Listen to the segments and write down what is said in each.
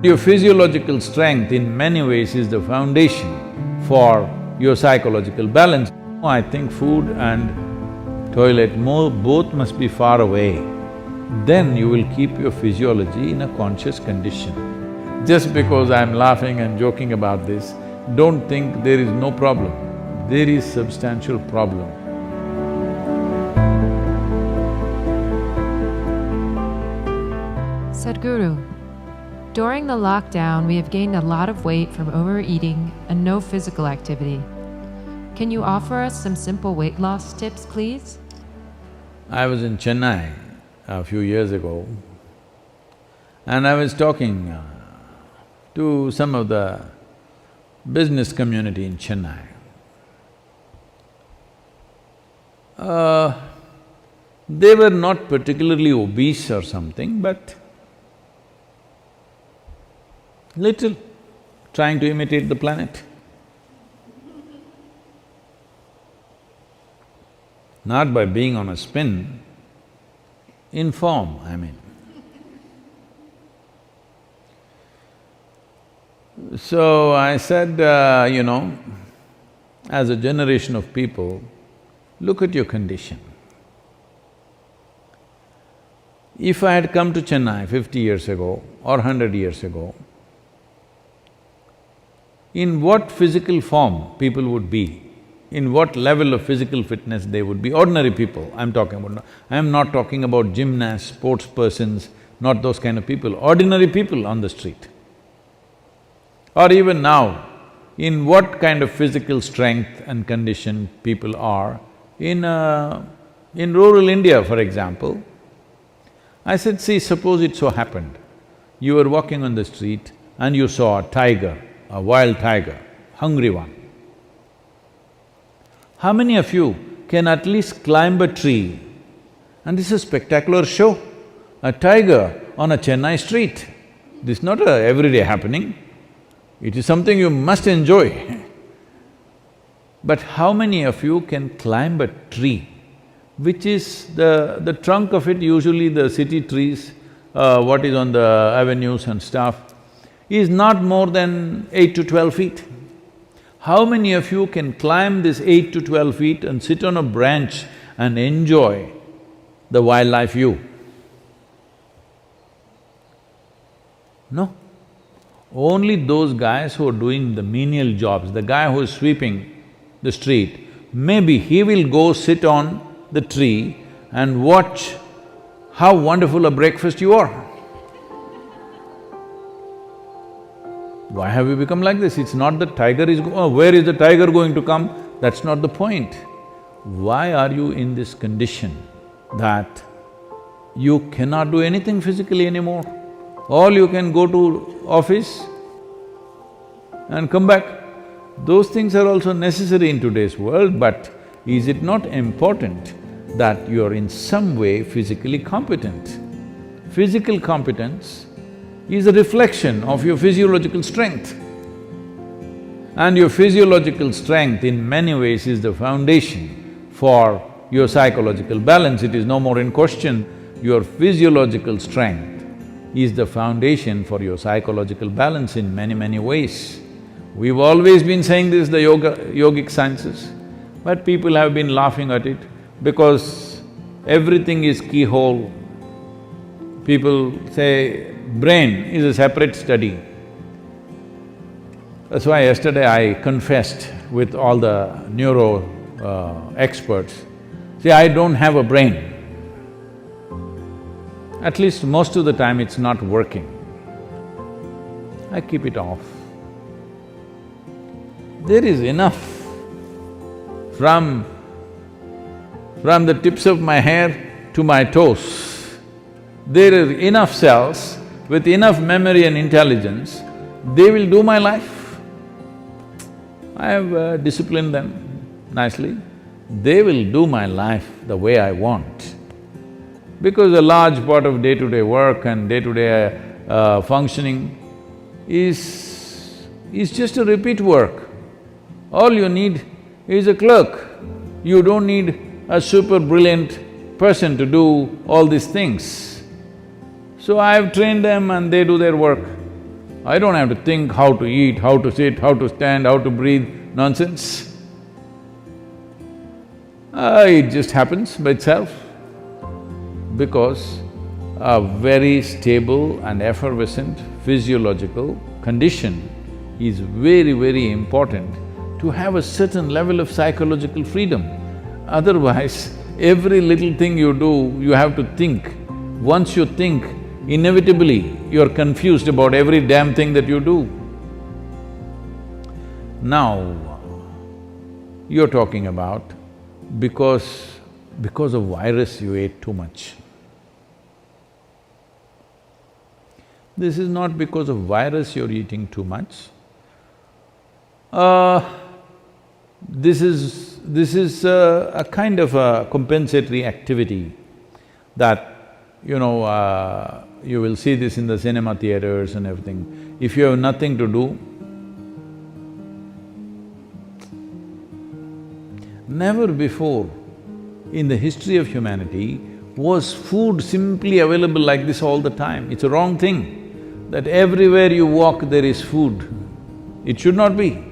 Your physiological strength in many ways is the foundation for your psychological balance. I think food and toilet both must be far away. Then you will keep your physiology in a conscious condition. Just because I'm laughing and joking about this, don't think there is no problem. There is substantial problem. Sadhguru, during the lockdown, we have gained a lot of weight from overeating and no physical activity. Can you offer us some simple weight loss tips, please? I was in Chennai a few years ago and I was talking to some of the business community in Chennai. They were not particularly obese or something, but little, trying to imitate the planet. Not by being on a spin, in form, I mean. So I said, as a generation of people, look at your condition. If I had come to Chennai 50 years ago or 100 years ago, in what physical form people would be, in what level of physical fitness they would be, ordinary people I'm talking about. I'm not talking about gymnasts, sports persons, not those kind of people, ordinary people on the street. Or even now, in what kind of physical strength and condition people are in rural India, for example. I said, see, suppose it so happened, you were walking on the street and you saw a tiger, a wild tiger, hungry one. How many of you can at least climb a tree? And this is a spectacular show, a tiger on a Chennai street. This is not a everyday happening, it is something you must enjoy. But how many of you can climb a tree, which is the trunk of it, usually the city trees, what is on the avenues and stuff, is not more than 8 to 12 feet. How many of you can climb this 8 to 12 feet and sit on a branch and enjoy the wildlife view? No. Only those guys who are doing the menial jobs, the guy who is sweeping the street, maybe he will go sit on the tree and watch how wonderful a breakfast you are. Why have we become like this? It's not that tiger is where is the tiger going to come? That's not the point. Why are you in this condition that you cannot do anything physically anymore? All you can go to office and come back. Those things are also necessary in today's world, but is it not important that you are in some way physically competent? Physical competence is a reflection of your physiological strength. And your physiological strength in many ways is the foundation for your psychological balance. It is no more in question. Your physiological strength is the foundation for your psychological balance in many ways. We've always been saying this, the yogic sciences, but people have been laughing at it because everything is keyhole. People say brain is a separate study. That's why yesterday I confessed with all the neuro experts, see, I don't have a brain. At least most of the time it's not working. I keep it off. There is enough from the tips of my hair to my toes. There are enough cells with enough memory and intelligence, they will do my life. I have disciplined them nicely. They will do my life the way I want. Because a large part of day-to-day work and day-to-day functioning is just a repeat work. All you need is a clerk. You don't need a super brilliant person to do all these things. So I have trained them and they do their work. I don't have to think how to eat, how to sit, how to stand, how to breathe, nonsense. It just happens by itself because a very stable and effervescent physiological condition is very, very important to have a certain level of psychological freedom. Otherwise, every little thing you do, you have to think. Once you think, inevitably you're confused about every damn thing that you do. Now, you're talking about because of virus you ate too much. This is not because of virus you're eating too much. This is a kind of a compensatory activity that, you will see this in the cinema theaters and everything. If you have nothing to do, never before in the history of humanity was food simply available like this all the time. It's a wrong thing that everywhere you walk there is food. It should not be.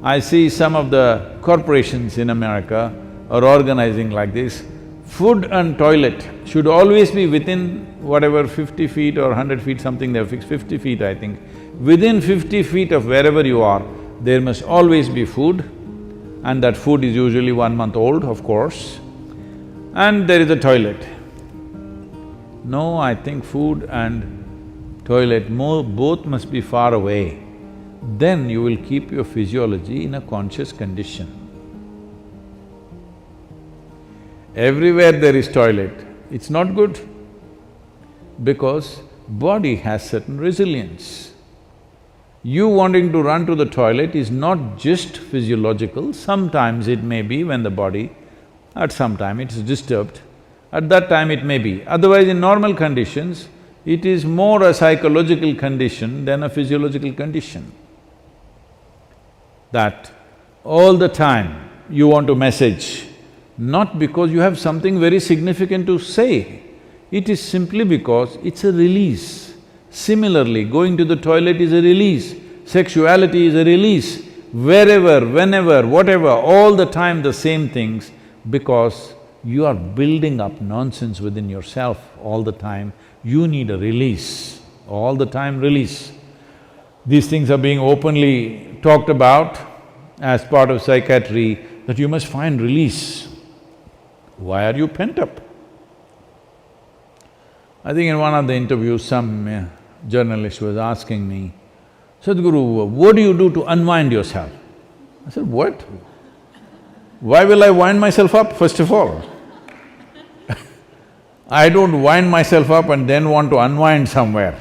I see some of the corporations in America are organizing like this. Food and toilet should always be within whatever 50 feet or 100 feet, something they've fixed, 50 feet I think. Within 50 feet of wherever you are, there must always be food, and that food is usually 1 month old, of course, and there is a toilet. No, I think food and toilet both must be far away. Then you will keep your physiology in a conscious condition. Everywhere there is toilet, it's not good because body has certain resilience. You wanting to run to the toilet is not just physiological, sometimes it may be when the body, at some time it is disturbed, at that time it may be. Otherwise, in normal conditions, it is more a psychological condition than a physiological condition. That all the time you want to message, not because you have something very significant to say, it is simply because it's a release. Similarly, going to the toilet is a release, sexuality is a release, wherever, whenever, whatever, all the time the same things, because you are building up nonsense within yourself all the time, you need a release, all the time release. These things are being openly talked about as part of psychiatry, that you must find release. Why are you pent up? I think in one of the interviews, some journalist was asking me, Sadhguru, what do you do to unwind yourself? I said, what? Why will I wind myself up, first of all? I don't wind myself up and then want to unwind somewhere.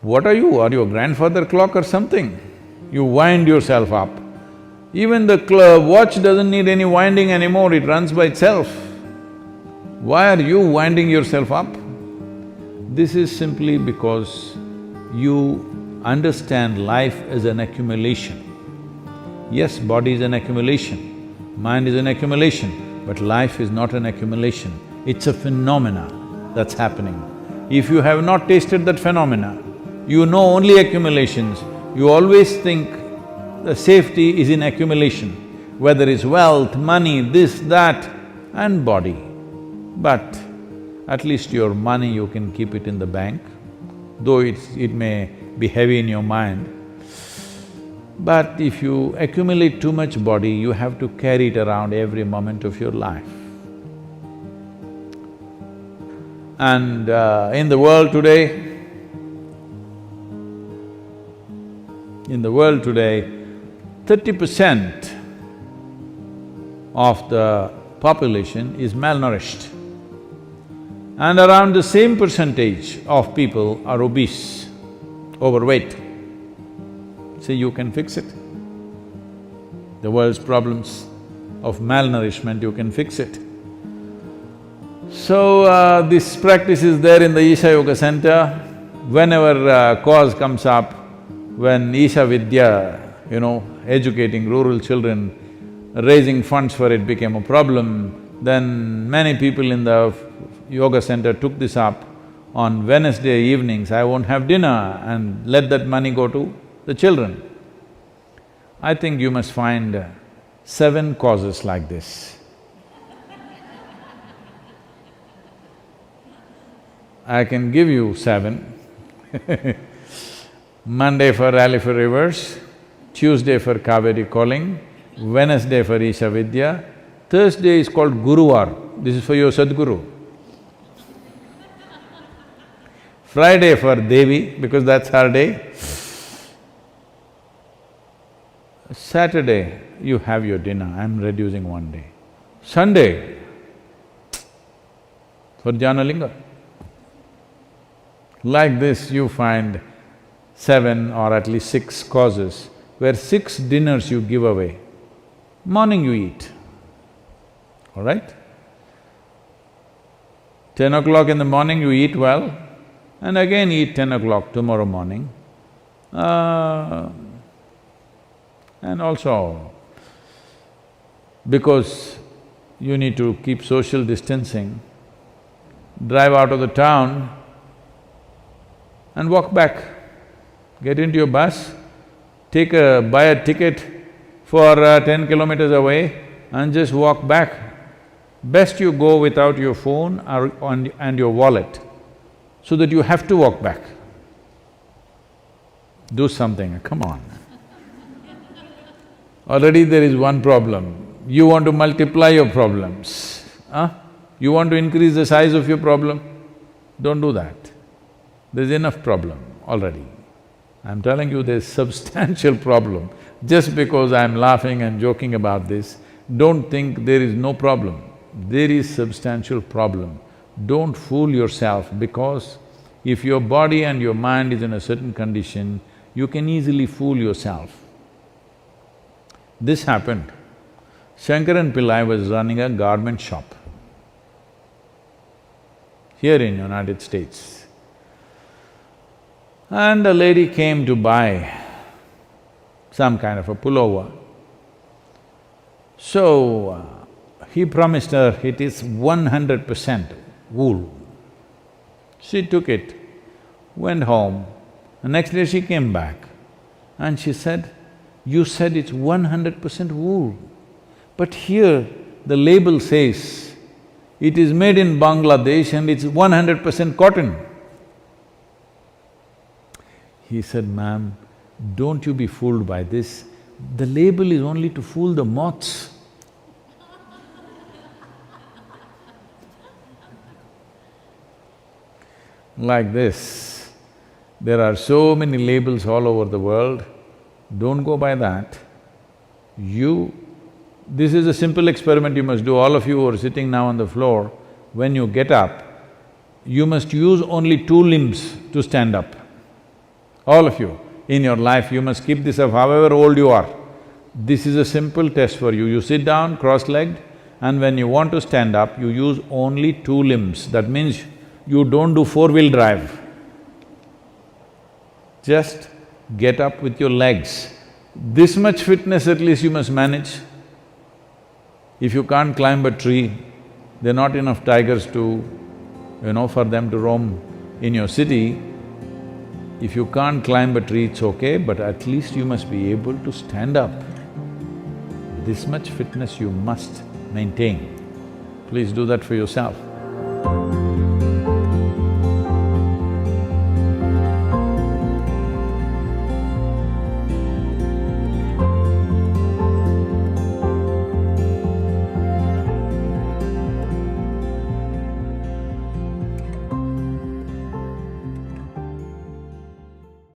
What are you? Are you a grandfather clock or something? You wind yourself up. Even the watch doesn't need any winding anymore, it runs by itself. Why are you winding yourself up? This is simply because you understand life as an accumulation. Yes, body is an accumulation, mind is an accumulation, but life is not an accumulation, it's a phenomena that's happening. If you have not tasted that phenomena, you know only accumulations, you always think the safety is in accumulation, whether it's wealth, money, this, that, and body. But at least your money you can keep it in the bank, though it may be heavy in your mind. But if you accumulate too much body, you have to carry it around every moment of your life. And in the world today, 30% of the population is malnourished, and around the same percentage of people are obese, overweight. See, you can fix it. The world's problems of malnourishment, you can fix it. So, this practice is there in the Isha Yoga Center. Whenever cause comes up, when Isha Vidya, educating rural children, raising funds for it became a problem, then many people in the yoga center took this up. on Wednesday evenings I won't have dinner and let that money go to the children. I think you must find 7 causes like this. I can give you 7. Monday for Rally for Rivers, Tuesday for Kaveri Calling, Wednesday for Isha Vidya, Thursday is called Guruvar, this is for your Sadguru. Friday for Devi, because that's her day. Saturday, you have your dinner, I'm reducing 1 day. Sunday, for Janalinga. Like this, you find 7 or at least 6 causes where 6 dinners you give away. Morning you eat, all right? 10 o'clock in the morning you eat well, and again eat 10 o'clock tomorrow morning. And also, because you need to keep social distancing, drive out of the town and walk back. Get into your bus, buy a ticket for 10 kilometers away and just walk back. Best you go without your phone and your wallet, so that you have to walk back. Do something, come on. Already there is one problem. You want to multiply your problems, huh? You want to increase the size of your problem? Don't do that. There's enough problem already. I'm telling you there's substantial problem. Just because I'm laughing and joking about this, don't think there is no problem. There is substantial problem. Don't fool yourself, because if your body and your mind is in a certain condition, you can easily fool yourself. This happened. Shankaran Pillai was running a garment shop here in United States. And a lady came to buy some kind of a pullover. So, he promised her it is 100% wool. She took it, went home. The next day she came back and she said, "You said it's 100% wool, but here the label says it is made in Bangladesh and it's 100% cotton." He said, "Ma'am, don't you be fooled by this. The label is only to fool the moths." Like this, there are so many labels all over the world, don't go by that. This is a simple experiment you must do, all of you who are sitting now on the floor. When you get up, you must use only 2 limbs to stand up. All of you, in your life you must keep this up however old you are. This is a simple test for you. You sit down cross-legged, and when you want to stand up, you use only 2 limbs. That means you don't do 4-wheel drive. Just get up with your legs. This much fitness at least you must manage. If you can't climb a tree, there are not enough tigers to, for them to roam in your city. If you can't climb a tree, it's okay, but at least you must be able to stand up. This much fitness you must maintain. Please do that for yourself.